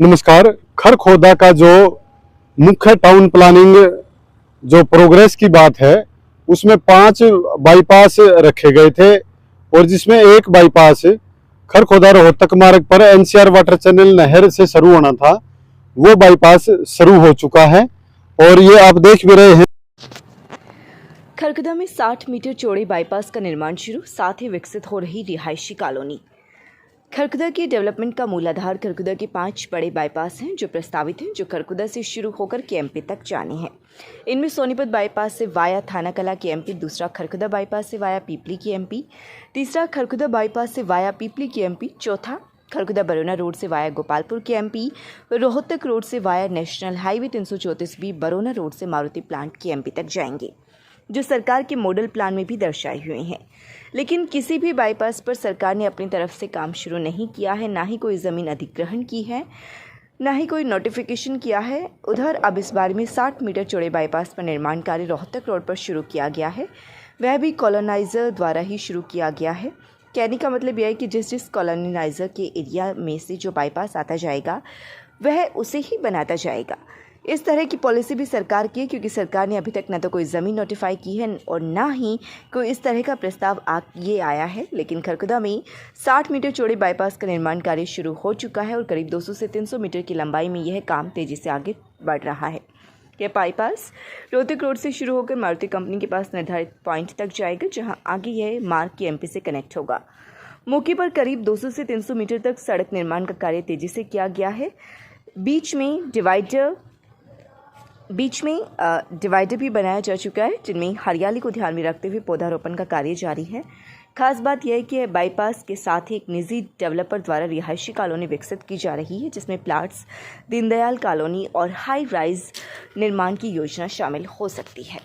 नमस्कार। खरखोदा का जो मुख्य टाउन प्लानिंग जो प्रोग्रेस की बात है उसमें 5 बाईपास रखे गए थे और जिसमें एक बाईपास खरखोदा रोहतक मार्ग पर एनसीआर वाटर चैनल नहर से शुरू होना था, वो बाईपास शुरू हो चुका है और ये आप देख भी रहे हैं। खरखोदा में 60 मीटर चौड़े बाईपास का निर्माण शुरू, साथ ही विकसित हो रही रिहायशी कॉलोनी। खरखोदा के डेवलपमेंट का मूल आधार खरखोदा के 5 बड़े बाईपास हैं जो प्रस्तावित हैं, जो खरखोदा से शुरू होकर केएमपी तक जाने हैं। इनमें सोनीपत बाईपास से वाया थाना कला केएमपी, दूसरा खरखोदा बाईपास से वाया पीपली केएमपी, तीसरा खरखोदा बाईपास से वाया पीपली केएमपी, चौथा खरखोदा बरौना रोड से via Gopalpur KMP, Rohtak road से via national highway 334B Barona road से मारुति प्लांट केएमपी तक जाएंगे, जो सरकार के मॉडल प्लान में भी दर्शाए हुए हैं। लेकिन किसी भी बाईपास पर सरकार ने अपनी तरफ से काम शुरू नहीं किया है, ना ही कोई ज़मीन अधिग्रहण की है, ना ही कोई नोटिफिकेशन किया है। उधर अब इस बारे में 60 मीटर चौड़े बाईपास पर निर्माण कार्य रोहतक रोड पर शुरू किया गया है, वह भी कॉलोनाइज़र द्वारा ही शुरू किया गया है। कहने का मतलब यह है कि जिस कॉलोनाइज़र के एरिया में से जो बाईपास आता जाएगा वह उसे ही बनाता जाएगा। इस तरह की पॉलिसी भी सरकार की है, क्योंकि सरकार ने अभी तक न तो कोई ज़मीन नोटिफाई की है और ना ही कोई इस तरह का प्रस्ताव ये आया है। लेकिन खरखोदा में 60 मीटर चौड़े बाईपास का निर्माण कार्य शुरू हो चुका है और करीब 200 से 300 मीटर की लंबाई में यह काम तेज़ी से आगे बढ़ रहा है। यह बाईपास रोहतक रोड से शुरू होकर मारुति कंपनी के पास निर्धारित पॉइंट तक जाएगा, जहाँ आगे यह मार्ग केएमपी से कनेक्ट होगा। मौके पर करीब 200 से 300 मीटर तक सड़क निर्माण का कार्य तेज़ी से किया गया है। बीच में डिवाइडर भी बनाया जा चुका है, जिनमें हरियाली को ध्यान में रखते हुए पौधारोपण का कार्य जारी है। खास बात यह है कि बाईपास के साथ ही एक निजी डेवलपर द्वारा रिहायशी कॉलोनी विकसित की जा रही है, जिसमें प्लाट्स, दीनदयाल कॉलोनी और हाई राइज निर्माण की योजना शामिल हो सकती है।